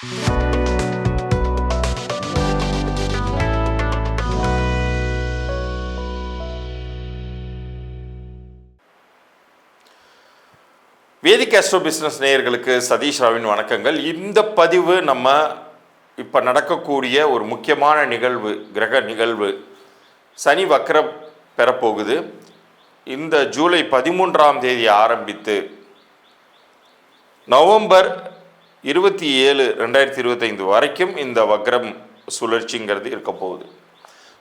வேதிக் astro business நேயர்களுக்கு சதீஷ் ராவின் வணக்கங்கள். இந்த பதிவு நம்ம இப்போ நடக்கக்கூடிய ஒரு முக்கியமான நிகழ்வு, கிரக நிகழ்வு. சனி வக்ரம் பெறப்போகுது. இந்த ஜூலை 13ஆம் தேதி ஆரம்பித்து நவம்பர் 27, 2025 வரைக்கும் இந்த வக்ரம் சுழற்சிங்கிறது இருக்க போகுது.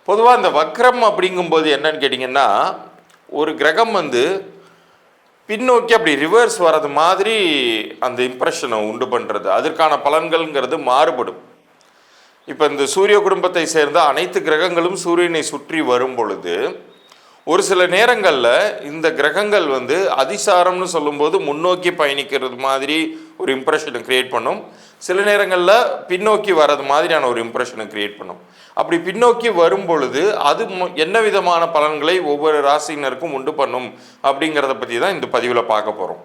பொதுவாக இந்த வக்ரம் அப்படிங்கும்போது என்னன்னு கேட்டிங்கன்னா, ஒரு கிரகம் பின்னோக்கி அப்படி ரிவர்ஸ் வர்றது மாதிரி அந்த இம்ப்ரெஷனை உண்டு பண்ணுறது, அதற்கான பலன்கள்ங்கிறது மாறுபடும். இப்போ இந்த சூரிய குடும்பத்தை சேர்ந்த அனைத்து கிரகங்களும் சூரியனை சுற்றி வரும் பொழுது ஒரு சில நேரங்களில் இந்த கிரகங்கள் அதிசாரம்னு சொல்லும்போது முன்னோக்கி பயணிக்கிறது மாதிரி ஒரு இம்ப்ரெஷனை க்ரியேட் பண்ணும். சில நேரங்களில் பின்னோக்கி வர்றது மாதிரியான ஒரு இம்ப்ரெஷனை க்ரியேட் பண்ணும். அப்படி பின்னோக்கி வரும் பொழுது அது என்ன விதமான பலன்களை ஒவ்வொரு ராசினருக்கும் உண்டு பண்ணும் அப்படிங்கிறத பற்றி தான் இந்த பதிவில் பார்க்க போகிறோம்.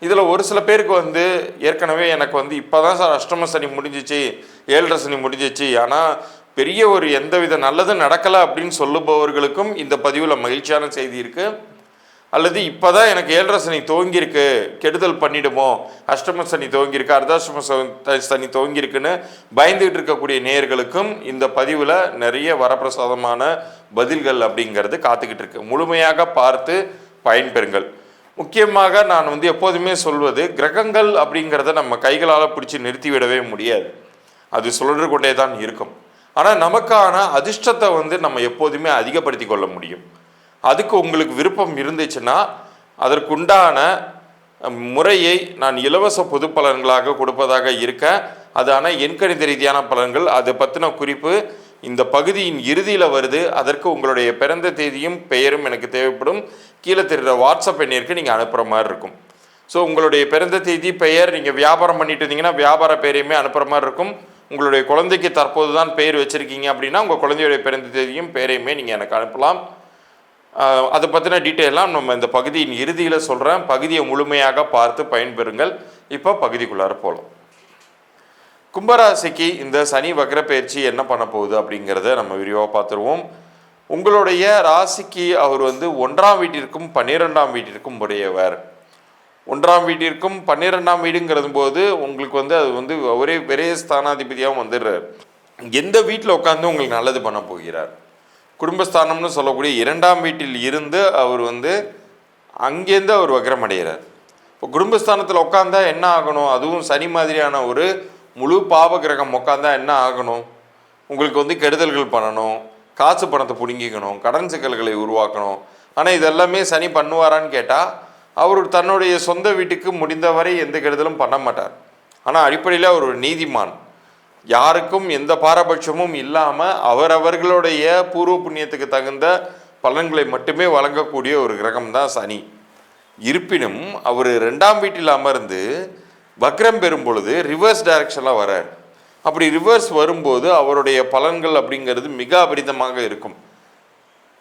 இதில் ஒரு சில பேருக்கு ஏற்கனவே எனக்கு இப்போ தான் சார் அஷ்டம சனி முடிஞ்சிச்சு, 7.5 சனி முடிஞ்சிச்சு, ஆனால் பெரிய ஒரு எந்தவித நல்லதும் நடக்கலை அப்படின்னு சொல்லுபவர்களுக்கும் இந்த பதிவில் மகிழ்ச்சியான செய்தி இருக்குது. அல்லது இப்போ தான் எனக்கு 7.5 சனி துவங்கியிருக்கு, கெடுதல் பண்ணிடுமோ, அஷ்டம சனி துவங்கியிருக்கு, அர்த்தாஷ்டம சனி துவங்கியிருக்குன்னு பயந்துகிட்டு இருக்கக்கூடிய நேயர்களுக்கும் இந்த பதிவில் நிறைய வரப்பிரசாதமான பதில்கள் அப்படிங்கிறது காத்துக்கிட்டு இருக்கு. முழுமையாக பார்த்து பயன்பெறுங்கள். முக்கியமாக நான் எப்போதுமே சொல்வது, கிரகங்கள் அப்படிங்கிறத நம்ம கைகளால் பிடிச்சி நிறுத்திவிடவே முடியாது. அது சுழன்று கொண்டே தான் இருக்கும். ஆனால் நமக்கான அதிர்ஷ்டத்தை நம்ம எப்போதுமே அதிகப்படுத்தி கொள்ள முடியும். அதுக்கு உங்களுக்கு விருப்பம் இருந்துச்சுன்னா அதற்குண்டான முறையை நான் இலவச பொது பலன்களாக கொடுப்பதாக இருக்கேன். அதான எண்கணித ரீதியான பலன்கள், அதை பற்றின குறிப்பு இந்த பகுதியின் இறுதியில் வருது. அதற்கு உங்களுடைய பிறந்த தேதியும் பெயரும் எனக்கு தேவைப்படும். கீழே தெரிகிற வாட்ஸ்அப் எண்ணிற்கு நீங்கள் அனுப்புகிற மாதிரி இருக்கும். ஸோ உங்களுடைய பிறந்த தேதி, பெயர், நீங்கள் வியாபாரம் பண்ணிட்டு இருந்தீங்கன்னா வியாபார பெயரையுமே அனுப்புகிற மாதிரி இருக்கும். உங்களுடைய குழந்தைக்கு தற்போது தான் பெயர் வச்சுருக்கீங்க அப்படின்னா உங்கள் குழந்தையுடைய பிறந்த தேதியும் பெயரையுமே நீங்கள் எனக்கு அனுப்பலாம். அதை பற்றின டீட்டெயிலாம் நம்ம இந்த பகுதியின் இறுதியில் சொல்கிறேன். பகுதியை முழுமையாக பார்த்து பயன்பெறுங்கள். இப்போ பகுதிக்குள்ளார போகலாம். கும்பராசிக்கு இந்த சனி வக்ர பயிற்சி என்ன பண்ண போகுது அப்படிங்கிறத நம்ம விரிவாக பார்த்துருவோம். உங்களுடைய ராசிக்கு அவர் 1ஆம் வீட்டிற்கும் 12ஆம் வீட்டிற்கும் உடையவர். 1ஆம் வீட்டிற்கும் 12ஆம் வீடுங்கிறது போது உங்களுக்கு அது ஒரே பெரிய ஸ்தானாதிபதியாகவும் வந்துடுறார். எந்த வீட்டில் உட்காந்து உங்களுக்கு நல்லது பண்ண போகிறார்? குடும்பஸ்தானம்னு சொல்லக்கூடிய 2ஆம் வீட்டில் இருந்து அவர் அங்கேருந்து அவர் வக்ரம் அடைகிறார். இப்போ குடும்பஸ்தானத்தில் உட்காந்தா என்ன ஆகணும்? அதுவும் சனி மாதிரியான ஒரு முழு பாவ கிரகம் உட்காந்தா என்ன ஆகணும்? உங்களுக்கு கெடுதல்கள் பண்ணணும், காசு பணத்தை பிடுங்கிக்கணும், கடன் சிக்கல்களை உருவாக்கணும். ஆனால் இதெல்லாமே சனி பண்ணுவாரான்னு கேட்டால் அவர் தன்னுடைய சொந்த வீட்டுக்கு முடிந்தவரை எந்த கெடுதலும் பண்ண மாட்டார். ஆனால் அடிப்படையில் அவர் ஒரு நீதிமான். யாருக்கும் எந்த பாரபட்சமும் இல்லாமல் அவரவர்களுடைய பூர்வ புண்ணியத்துக்கு தகுந்த பலன்களை மட்டுமே வழங்கக்கூடிய ஒரு கிரகம் தான் சனி. இருப்பினும் அவர் 2ஆம் வீட்டில் அமர்ந்து வக்ரம் பெறும் பொழுது ரிவர்ஸ் டைரக்ஷனில் வரார். அப்படி ரிவர்ஸ் வரும்போது அவருடைய பலன்கள் அப்படிங்கிறது மிக அபரிதமாக இருக்கும்.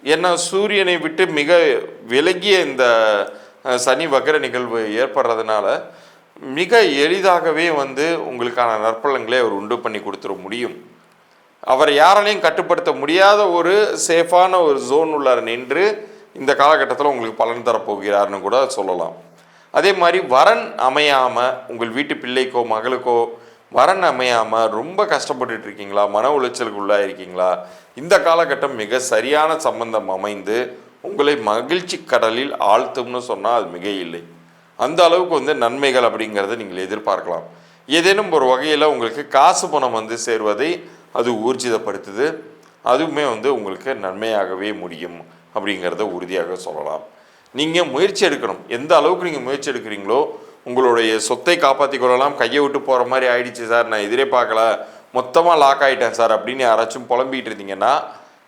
ஏன்னா சூரியனை விட்டு மிக விலகிய இந்த சனி வக்ர நிகழ்வு ஏற்படுறதுனால மிக எளிதாகவே உங்களுக்கான நற்பலன்களை அவர் உண்டு பண்ணி கொடுத்துட முடியும். அவரை யாராலையும் கட்டுப்படுத்த முடியாத ஒரு சேஃபான ஒரு ஜோன் உள்ளார நின்று இந்த காலகட்டத்தில் உங்களுக்கு பலன் தரப்போகிறார்னு கூட சொல்லலாம். அதே மாதிரி வரன் அமையாமல், உங்கள் வீட்டு பிள்ளைக்கோ மகளுக்கோ வரன் அமையாமல் ரொம்ப கஷ்டப்பட்டுட்டு இருக்கீங்களா, மன உளைச்சலுக்கு உள்ளாயிருக்கீங்களா? இந்த காலகட்டம் மிக சரியான சம்பந்தம் அமைந்து உங்களை மகிழ்ச்சி கடலில் ஆழ்த்தும்னு சொன்னால் அது மிக இல்லை. அந்த அளவுக்கு நன்மைகள் அப்படிங்கிறத நீங்கள் எதிர்பார்க்கலாம். ஏதேனும் ஒரு வகையில் உங்களுக்கு காசு பணம் சேர்வதை அது ஊர்ஜிதப்படுத்துது. அதுவுமே உங்களுக்கு நன்மையாகவே முடியும் அப்படிங்கிறத உறுதியாக சொல்லலாம். நீங்கள் முயற்சி எடுக்கணும். எந்த அளவுக்கு நீங்கள் முயற்சி எடுக்கிறீங்களோ உங்களுடைய சொத்தை காப்பாற்றி கொள்ளலாம். கையை விட்டு போகிற மாதிரி ஆயிடுச்சு சார், நான் எதிரே பார்க்கல, மொத்தமாக லாக் ஆகிட்டேன் சார் அப்படின்னு யாராச்சும் புலம்பிகிட்டு இருந்தீங்கன்னா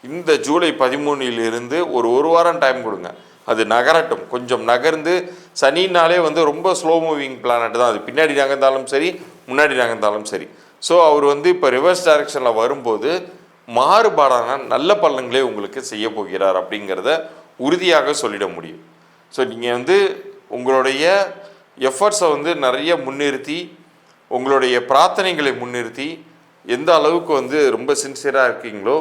இந்த ஜூலை 13இலிருந்து ஒரு வாரம் டைம் கொடுங்க. அது நகரட்டும். கொஞ்சம் நகர்ந்து, சனினாலே ரொம்ப ஸ்லோ மூவிங் பிளானட் தான். அது பின்னாடி நகர்ந்தாலும் சரி, முன்னாடி நகர்ந்தாலும் சரி. ஸோ அவர் இப்போ ரிவர்ஸ் டைரக்ஷனில் வரும்போது மாறுபாடான நல்ல பலன்களே உங்களுக்கு செய்ய போகிறார் அப்படிங்கிறத உறுதியாக சொல்லிட முடியும். ஸோ நீங்கள் உங்களுடைய எஃபர்ட்ஸை நிறைய முன்னிறுத்தி உங்களுடைய பிரார்த்தனைகளை முன்னிறுத்தி எந்த அளவுக்கு வந்து ரொம்ப சின்சியராக இருக்கீங்களோ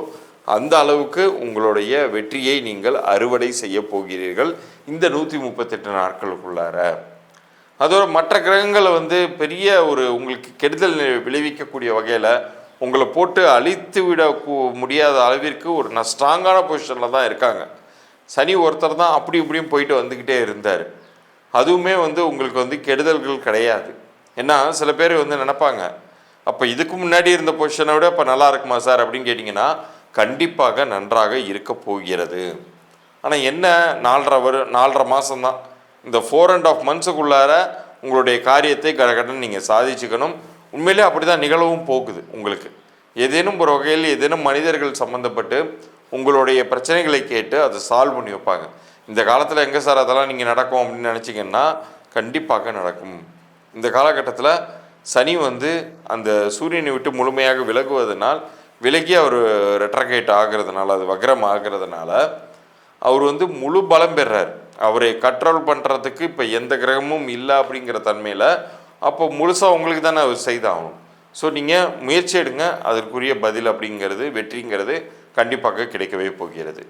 அந்த அளவுக்கு உங்களுடைய வெற்றியை நீங்கள் அறுவடை செய்ய போகிறீர்கள் இந்த 138 நாட்களுக்குள்ளார. அதோட மற்ற கிரகங்களை வந்து பெரிய ஒரு உங்களுக்கு கெடுதல் விளைவிக்கக்கூடிய வகையில் உங்களை போட்டு அழித்து விட முடியாத அளவிற்கு ஒரு ஸ்ட்ராங்கான பொசிஷனில் தான் இருக்காங்க. சனி ஒருத்தர் தான் அப்படி இப்படியும் போயிட்டு வந்துக்கிட்டே இருந்தார். அதுவுமே வந்து உங்களுக்கு வந்து கெடுதல்கள் கிடையாது. ஏன்னா சில பேர் வந்து நினைப்பாங்க, அப்போ இதுக்கு முன்னாடி இருந்த பொசிஷனை விட இப்போ நல்லா இருக்குமா சார் அப்படின்னு கேட்டிங்கன்னா கண்டிப்பாக நன்றாக இருக்க போகிறது. ஆனால் என்ன 4.5 மாதம்தான், இந்த 4.5 monthsக்குள்ளார உங்களுடைய காரியத்தை கடகடன் நீங்கள் சாதிச்சுக்கணும். உண்மையிலே அப்படி தான் நிகழவும் போகுது. உங்களுக்கு ஏதேனும் ஒரு வகையில் ஏதேனும் மனிதர்கள் சம்மந்தப்பட்டு உங்களுடைய பிரச்சனைகளை கேட்டு அதை சால்வ் பண்ணி வைப்பாங்க. இந்த காலத்தில் எங்கே சார் அதெல்லாம் நீங்கள் நடக்கும் அப்படின்னு நினச்சிங்கன்னா கண்டிப்பாக நடக்கும். இந்த காலகட்டத்தில் சனி வந்து அந்த சூரியனை விட்டு முழுமையாக விலகுவதனால், விலகி அவர் ரெட்ரகேட் ஆகிறதுனால, அது வக்ரம் ஆகிறதுனால அவர் வந்து முழு பலம் பெறார். அவரை கண்ட்ரோல் பண்ணுறதுக்கு இப்போ எந்த கிரகமும் இல்லை அப்படிங்கிற தன்மையில் அப்போ முழுசாக உங்களுக்கு தானே அவர் செய்தாகணும். ஸோ நீங்கள் முயற்சி எடுங்க, அதற்குரிய பதில் அப்படிங்கிறது, வெற்றிங்கிறது கண்டிப்பாக கிடைக்கவே போகிறது.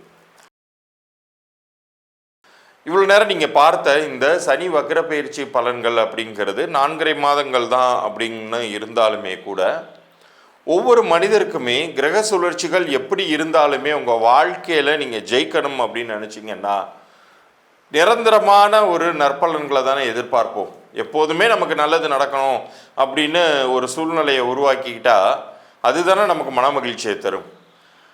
இவ்வளோ நேரம் நீங்கள் பார்த்த இந்த சனி வக்ர பயிற்சி பலன்கள் அப்படிங்கிறது 4.5 மாதங்கள் தான் அப்படின்னு இருந்தாலுமே கூட, ஒவ்வொரு மனிதருக்குமே கிரக சுழற்சிகள் எப்படி இருந்தாலுமே உங்கள் வாழ்க்கையில் நீங்கள் ஜெயிக்கணும் அப்படின்னு நினச்சிங்கன்னா நிரந்தரமான ஒரு நற்பலன்களை தானே எதிர்பார்ப்போம். எப்போதுமே நமக்கு நல்லது நடக்கணும் அப்படின்னு ஒரு சூழ்நிலையை உருவாக்கிக்கிட்டால் அதுதானே நமக்கு மன மகிழ்ச்சியை தரும்.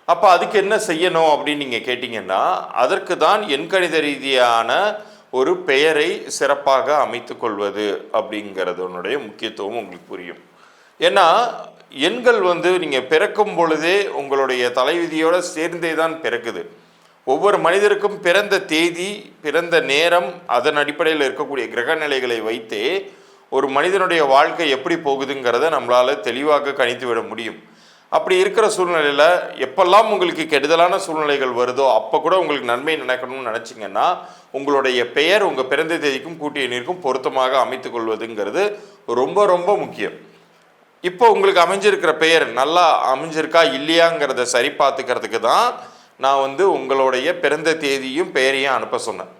அப்போ அதுக்கு என்ன செய்யணும் அப்படின்னு நீங்கள் கேட்டிங்கன்னா, அதற்கு தான் எண்கணித ரீதியான ஒரு பெயரை சிறப்பாக அமைத்து கொள்வது அப்படிங்கிறதுனுடைய முக்கியத்துவம் உங்களுக்கு புரியும். ஏன்னா எண்கள் வந்து நீங்கள் பிறக்கும் பொழுதே உங்களுடைய தலைவிதியோடு சேர்ந்தே தான் பிறக்குது. ஒவ்வொரு மனிதருக்கும் பிறந்த தேதி, பிறந்த நேரம், அதன் அடிப்படையில் இருக்கக்கூடிய கிரக நிலைகளை வைத்தே ஒரு மனிதனுடைய வாழ்க்கை எப்படி போகுதுங்கிறத நம்மளால் தெளிவாக கணித்து விட முடியும். அப்படி இருக்கிற சூழ்நிலையில் எப்பெல்லாம் உங்களுக்கு கெடுதலான சூழ்நிலைகள் வருதோ அப்போ கூட உங்களுக்கு நன்மை நடக்கணும்னு நினச்சிங்கன்னா உங்களுடைய பெயர் உங்கள் பிறந்த தேதிக்கும் கூட்டிய எண்ணிற்கும் பொருத்தமாக அமைத்து கொள்வதுங்கிறது ரொம்ப ரொம்ப முக்கியம். இப்போ உங்களுக்கு அமைஞ்சிருக்கிற பெயர் நல்லா அமைஞ்சிருக்கா இல்லையாங்கிறத சரி பார்த்துக்கிறதுக்கு தான் நான் வந்து உங்களுடைய பிறந்த தேதியும் பெயரையும் அனுப்ப சொன்னேன்.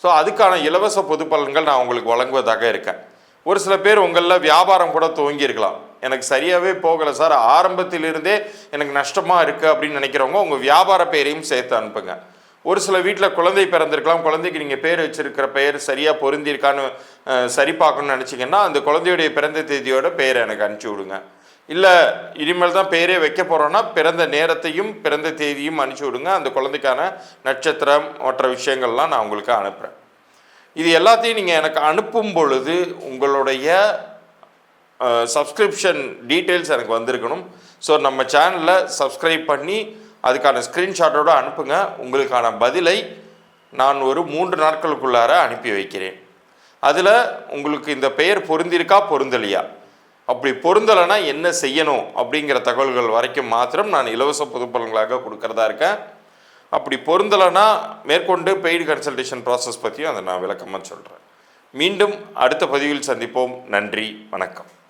ஸோ அதுக்கான இலவச பொது பலன்கள் நான் உங்களுக்கு வழங்குவதாக இருக்கேன். ஒரு சில பேர் உங்களில் வியாபாரம் கூட துவங்கியிருக்கலாம், எனக்கு சரியாகவே போகலை சார், ஆரம்பத்திலிருந்தே எனக்கு நஷ்டமாக இருக்குது அப்படின்னு நினைக்கிறவங்க உங்கள் வியாபார பெயரையும் சேர்த்து அனுப்புங்க. ஒரு சில வீட்டில் குழந்தை பிறந்திருக்கலாம், குழந்தைக்கு நீங்கள் பேர் வச்சுருக்கிற பெயர் சரியாக பொருந்திருக்கான்னு சரி பார்க்கணும்னு நினச்சிங்கன்னா அந்த குழந்தையுடைய பிறந்த தேதியோட பெயரை எனக்கு அனுப்பிச்சி விடுங்க. இல்லை இனிமேல் தான் பெயரே வைக்க போகிறோன்னா பிறந்த நேரத்தையும் பிறந்த தேதியும் அனுப்பிச்சி விடுங்க. அந்த குழந்தைக்கான நட்சத்திரம் மற்ற விஷயங்கள்லாம் நான் உங்களுக்கு அனுப்புகிறேன். இது எல்லாத்தையும் நீங்கள் எனக்கு அனுப்பும் பொழுது உங்களுடைய சப்ஸ்கிரிப்ஷன் டீட்டெயில்ஸ் எனக்கு வந்திருக்கணும். ஸோ நம்ம சேனலில் சப்ஸ்கிரைப் பண்ணி அதுக்கான ஸ்க்ரீன்ஷாட்டோடு அனுப்புங்க. உங்களுக்கான பதிலை நான் ஒரு 3 நாட்களுக்குள்ளார அனுப்பி வைக்கிறேன். அதில் உங்களுக்கு இந்த பெயர் பொருந்திருக்கா பொருந்தலையா, அப்படி பொருந்தலைன்னா என்ன செய்யணும் அப்படிங்கிற தகவல்கள் வரைக்கும் மாத்திரம் நான் இலவச பொது பலன்களாக கொடுக்கறதா இருக்கேன். அப்படி பொருந்தலைன்னா மேற்கொண்டு பெய்டு கன்சல்டேஷன் ப்ராசஸ் பற்றியும் அதை நான் விளக்கமாக சொல்கிறேன். மீண்டும் அடுத்த பதிவில் சந்திப்போம். நன்றி, வணக்கம்.